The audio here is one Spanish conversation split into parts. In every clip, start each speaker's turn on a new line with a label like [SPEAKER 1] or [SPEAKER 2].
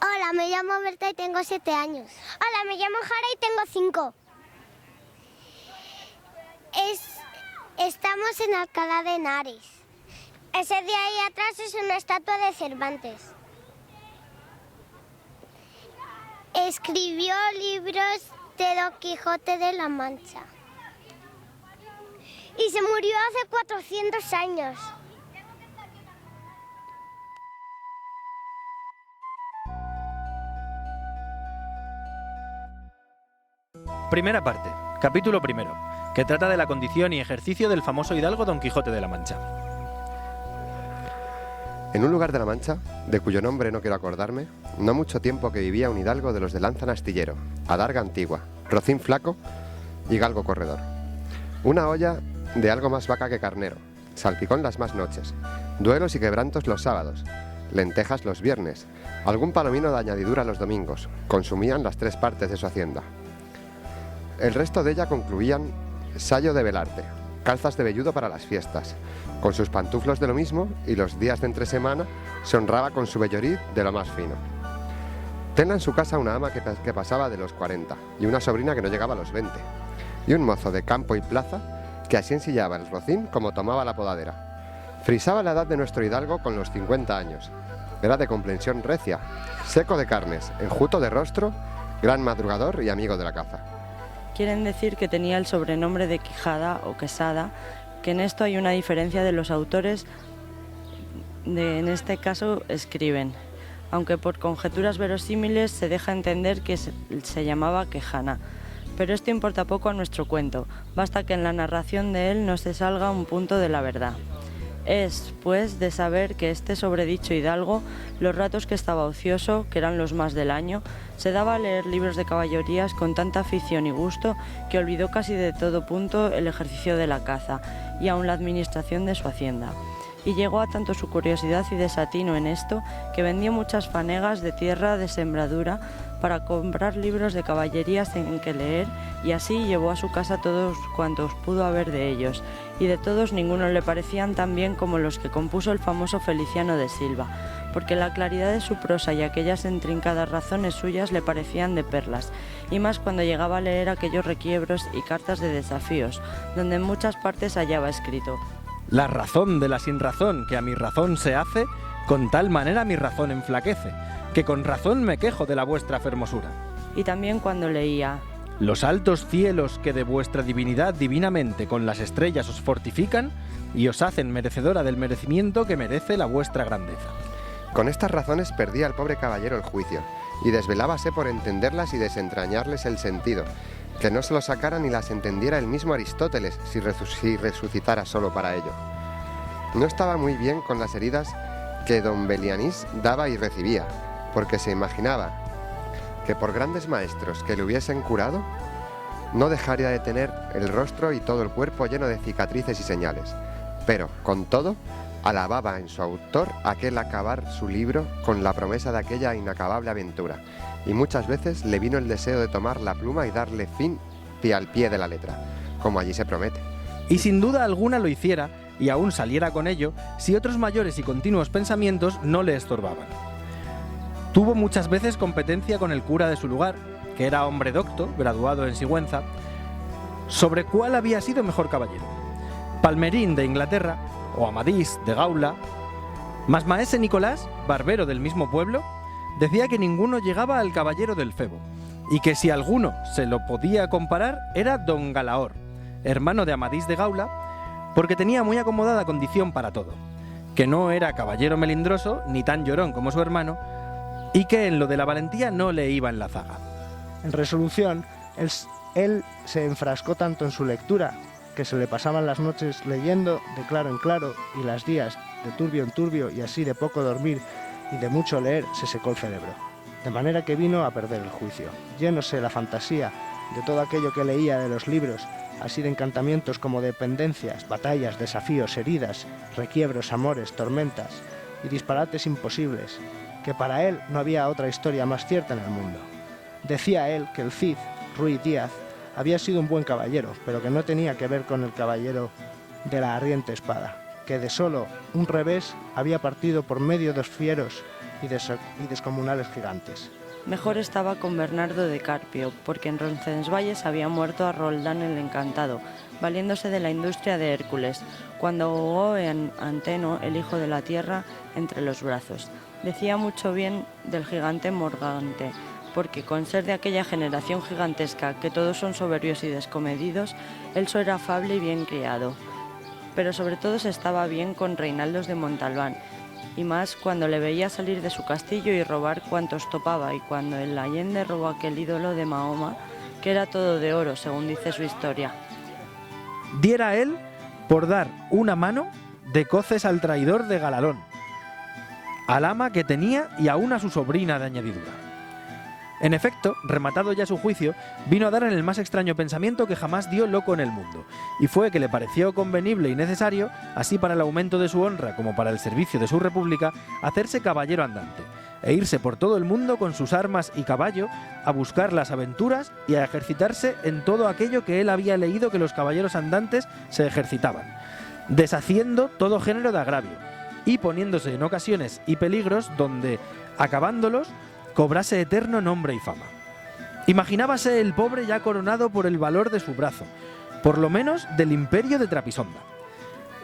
[SPEAKER 1] Hola, me llamo Berta y tengo 7 años. Hola, me llamo Jara y tengo 5. Estamos en Alcalá de Henares. Ese de ahí atrás es una estatua de Cervantes. Escribió libros de Don Quijote de la Mancha. Y se murió hace 400 años.
[SPEAKER 2] Primera parte, capítulo primero, que trata de la condición y ejercicio del famoso hidalgo Don Quijote de la Mancha.
[SPEAKER 3] En un lugar de la Mancha, de cuyo nombre no quiero acordarme, no mucho tiempo que vivía un hidalgo de los de lanza en astillero, adarga antigua, rocín flaco y galgo corredor. Una olla de algo más vaca que carnero, salpicón las más noches, duelos y quebrantos los sábados, lentejas los viernes, algún palomino de añadidura los domingos, consumían las 3 partes de su hacienda. El resto de ella concluían sayo de velarte, calzas de velludo para las fiestas, con sus pantuflos de lo mismo, y los días de entre semana se honraba con su vellorí de lo más fino. Tenla en su casa una ama que pasaba de los 40 y una sobrina que no llegaba a los 20, y un mozo de campo y plaza que así ensillaba el rocín como tomaba la podadera. Frisaba la edad de nuestro hidalgo con los 50 años. Era de complexión recia, seco de carnes, enjuto de rostro, gran madrugador y amigo de la caza.
[SPEAKER 4] Quieren decir que tenía el sobrenombre de Quijada o Quesada, que en esto hay una diferencia de los autores, en este caso escriben, aunque por conjeturas verosímiles se deja entender que se llamaba Quejana. Pero esto importa poco a nuestro cuento, basta que en la narración de él no se salga un punto de la verdad. Es, pues, de saber que este sobredicho hidalgo, los ratos que estaba ocioso, que eran los más del año, se daba a leer libros de caballerías con tanta afición y gusto que olvidó casi de todo punto el ejercicio de la caza y aun la administración de su hacienda. Y llegó a tanto su curiosidad y desatino en esto que vendió muchas fanegas de tierra de sembradura para comprar libros de caballerías en que leer, y así llevó a su casa todos cuantos pudo haber de ellos, y de todos ninguno le parecían tan bien como los que compuso el famoso Feliciano de Silva, porque la claridad de su prosa y aquellas intrincadas razones suyas le parecían de perlas, y más cuando llegaba a leer aquellos requiebros y cartas de desafíos, donde en muchas partes hallaba escrito:
[SPEAKER 2] La razón de la sinrazón que a mi razón se hace, con tal manera mi razón enflaquece, que con razón me quejo de la vuestra fermosura.
[SPEAKER 4] Y también cuando leía:
[SPEAKER 2] Los altos cielos que de vuestra divinidad divinamente con las estrellas os fortifican y os hacen merecedora del merecimiento que merece la vuestra grandeza.
[SPEAKER 3] Con estas razones perdía el pobre caballero el juicio, y desvelábase por entenderlas y desentrañarles el sentido, que no se lo sacara ni las entendiera el mismo Aristóteles si resucitara solo para ello. No estaba muy bien con las heridas que don Belianís daba y recibía, porque se imaginaba que por grandes maestros que le hubiesen curado, no dejaría de tener el rostro y todo el cuerpo lleno de cicatrices y señales. Pero, con todo, alababa en su autor aquel acabar su libro con la promesa de aquella inacabable aventura, y muchas veces le vino el deseo de tomar la pluma y darle fin al pie de la letra, como allí se promete.
[SPEAKER 2] Y sin duda alguna lo hiciera, y aún saliera con ello, si otros mayores y continuos pensamientos no le estorbaban. Tuvo muchas veces competencia con el cura de su lugar, que era hombre docto, graduado en Sigüenza, sobre cuál había sido mejor caballero, Palmerín de Inglaterra o Amadís de Gaula. Mas maese Nicolás, barbero del mismo pueblo, decía que ninguno llegaba al caballero del Febo, y que si alguno se lo podía comparar era don Galaor, hermano de Amadís de Gaula, porque tenía muy acomodada condición para todo, que no era caballero melindroso ni tan llorón como su hermano, y que en lo de la valentía no le iba en la zaga.
[SPEAKER 5] En resolución, él se enfrascó tanto en su lectura, que se le pasaban las noches leyendo de claro en claro, y las días de turbio en turbio, y así de poco dormir y de mucho leer se secó el cerebro, de manera que vino a perder el juicio, llenóse la fantasía de todo aquello que leía de los libros, así de encantamientos como de pendencias, batallas, desafíos, heridas, requiebros, amores, tormentas y disparates imposibles, que para él no había otra historia más cierta en el mundo. Decía él que el Cid, Ruy Díaz, había sido un buen caballero, pero que no tenía que ver con el caballero de la ardiente espada, que de solo un revés había partido por medio de los fieros y descomunales gigantes.
[SPEAKER 4] Mejor estaba con Bernardo de Carpio, porque en Roncesvalles había muerto a Roldán el Encantado, valiéndose de la industria de Hércules, cuando ahogó en Anteno, el hijo de la tierra, entre los brazos. Decía mucho bien del gigante Morgante, porque con ser de aquella generación gigantesca que todos son soberbios y descomedidos, él era afable y bien criado. Pero sobre todo se estaba bien con Reinaldos de Montalbán, y más cuando le veía salir de su castillo y robar cuantos topaba, y cuando el Allende robó aquel ídolo de Mahoma, que era todo de oro, según dice su historia.
[SPEAKER 2] Diera él por dar una mano de coces al traidor de Galalón, al ama que tenía y aún a su sobrina de añadidura. En efecto, rematado ya su juicio, vino a dar en el más extraño pensamiento que jamás dio loco en el mundo, y fue que le pareció convenible y necesario, así para el aumento de su honra como para el servicio de su república, hacerse caballero andante, e irse por todo el mundo con sus armas y caballo a buscar las aventuras y a ejercitarse en todo aquello que él había leído que los caballeros andantes se ejercitaban, deshaciendo todo género de agravio, y poniéndose en ocasiones y peligros donde, acabándolos, cobrase eterno nombre y fama. Imaginábase el pobre ya coronado por el valor de su brazo, por lo menos del imperio de Trapisonda.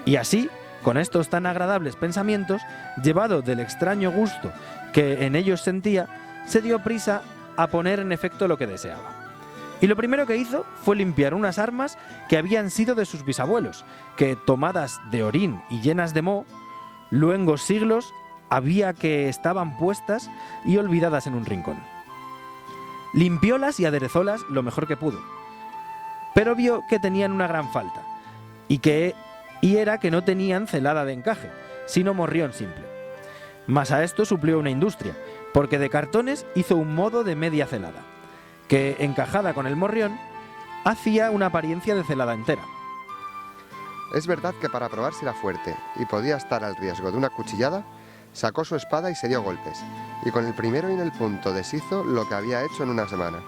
[SPEAKER 2] Y así, con estos tan agradables pensamientos, llevado del extraño gusto que en ellos sentía, se dio prisa a poner en efecto lo que deseaba. Y lo primero que hizo fue limpiar unas armas que habían sido de sus bisabuelos, que, tomadas de orín y llenas de moho, luengos siglos había que estaban puestas y olvidadas en un rincón. Limpiólas y aderezólas lo mejor que pudo, pero vio que tenían una gran falta, y era que no tenían celada de encaje, sino morrión simple. Mas a esto suplió una industria, porque de cartones hizo un modo de media celada, que, encajada con el morrión, hacía una apariencia de celada entera.
[SPEAKER 3] Es verdad que para probar si era fuerte y podía estar al riesgo de una cuchillada, sacó su espada y se dio golpes, y con el primero y en el punto deshizo lo que había hecho en una semana.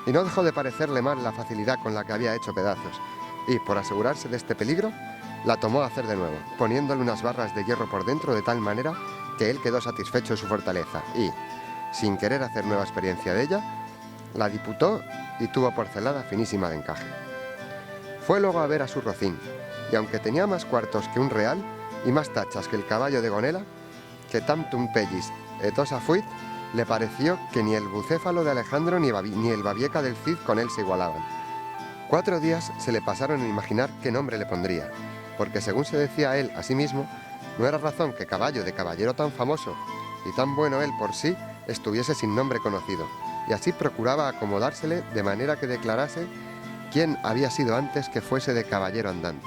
[SPEAKER 3] Y no dejó de parecerle mal la facilidad con la que había hecho pedazos, y, por asegurarse de este peligro, la tomó a hacer de nuevo, poniéndole unas barras de hierro por dentro de tal manera que él quedó satisfecho de su fortaleza y, sin querer hacer nueva experiencia de ella, la diputó y tuvo por celada finísima de encaje. Fue luego a ver a su Rocín, y aunque tenía más cuartos que un real y más tachas que el caballo de Gonela, que tantum pellis et osa fuit, le pareció que ni el bucéfalo de Alejandro ni el babieca del Cid con él se igualaban. 4 días se le pasaron en imaginar qué nombre le pondría, porque según se decía él a sí mismo, no era razón que caballo de caballero tan famoso y tan bueno él por sí estuviese sin nombre conocido, y así procuraba acomodársele de manera que declarase quién había sido antes que fuese de caballero andante,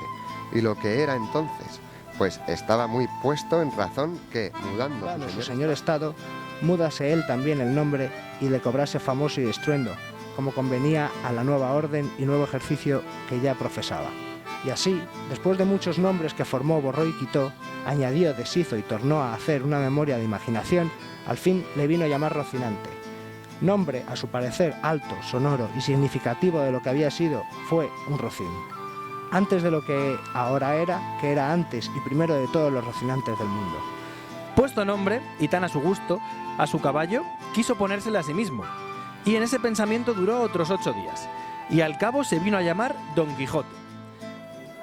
[SPEAKER 3] y lo que era entonces, pues estaba muy puesto en razón que, mudando
[SPEAKER 5] su señor estado, mudase él también el nombre y le cobrase famoso y estruendo, como convenía a la nueva orden y nuevo ejercicio que ya profesaba. Y así, después de muchos nombres que formó, borró y quitó, añadió, deshizo y tornó a hacer una memoria de imaginación, al fin le vino a llamar Rocinante. Nombre, a su parecer, alto, sonoro y significativo de lo que había sido, fue un rocín. Antes de lo que ahora era, que era antes y primero de todos los rocinantes del mundo.
[SPEAKER 2] Puesto nombre, y tan a su gusto, a su caballo, quiso ponérsele a sí mismo, y en ese pensamiento duró otros 8 días, y al cabo se vino a llamar Don Quijote,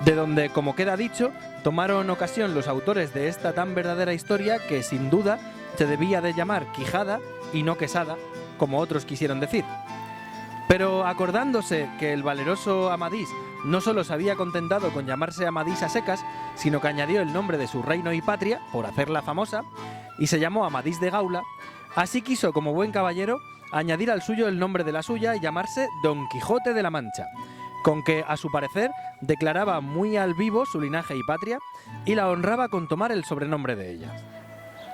[SPEAKER 2] de donde, como queda dicho, tomaron ocasión los autores de esta tan verdadera historia que, sin duda, se debía de llamar Quijada y no Quesada, como otros quisieron decir. Pero acordándose que el valeroso Amadís no solo se había contentado con llamarse Amadís a secas, sino que añadió el nombre de su reino y patria, por hacerla famosa, y se llamó Amadís de Gaula, así quiso, como buen caballero, añadir al suyo el nombre de la suya y llamarse Don Quijote de la Mancha, con que, a su parecer, declaraba muy al vivo su linaje y patria, y la honraba con tomar el sobrenombre de ella.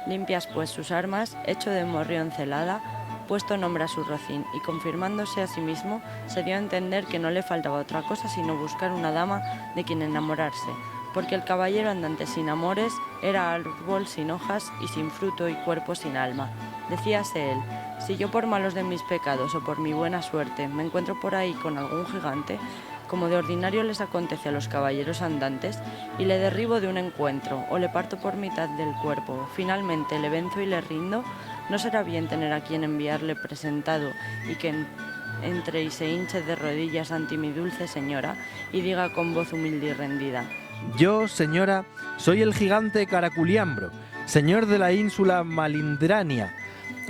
[SPEAKER 4] Limpias pues sus armas, hecho de morrión celada, puesto nombre a su rocín y confirmándose a sí mismo, se dio a entender que no le faltaba otra cosa sino buscar una dama de quien enamorarse, porque el caballero andante sin amores era árbol sin hojas y sin fruto y cuerpo sin alma. Decíase él, si yo por malos de mis pecados o por mi buena suerte me encuentro por ahí con algún gigante, como de ordinario les acontece a los caballeros andantes, y le derribo de un encuentro, o le parto por mitad del cuerpo, finalmente le venzo y le rindo, ¿no será bien tener a quien enviarle presentado y que entre y se hinche de rodillas ante mi dulce señora y diga con voz humilde y rendida:
[SPEAKER 2] Yo, señora, soy el gigante Caraculiambro, señor de la ínsula Malindrania,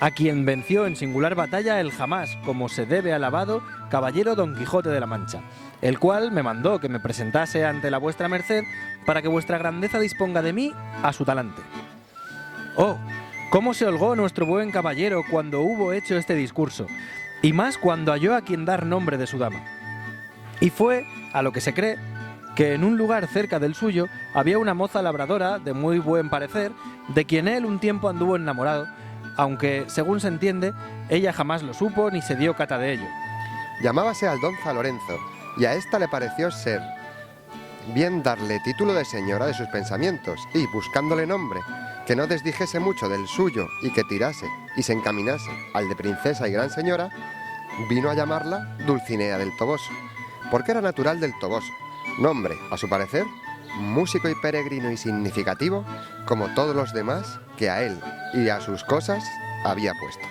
[SPEAKER 2] a quien venció en singular batalla el jamás, como se debe alabado, caballero Don Quijote de la Mancha, el cual me mandó que me presentase ante la vuestra merced para que vuestra grandeza disponga de mí a su talante. Oh, cómo se holgó nuestro buen caballero cuando hubo hecho este discurso, y más cuando halló a quien dar nombre de su dama. Y fue, a lo que se cree, que en un lugar cerca del suyo había una moza labradora de muy buen parecer, de quien él un tiempo anduvo enamorado, aunque, según se entiende, ella jamás lo supo ni se dio cata de ello.
[SPEAKER 3] Llamábase Aldonza Lorenzo, y a ésta le pareció ser bien darle título de señora de sus pensamientos, y, buscándole nombre, que no desdijese mucho del suyo y que tirase y se encaminase al de princesa y gran señora, vino a llamarla Dulcinea del Toboso, porque era natural del Toboso, nombre, a su parecer, músico y peregrino y significativo, como todos los demás que a él y a sus cosas había puesto.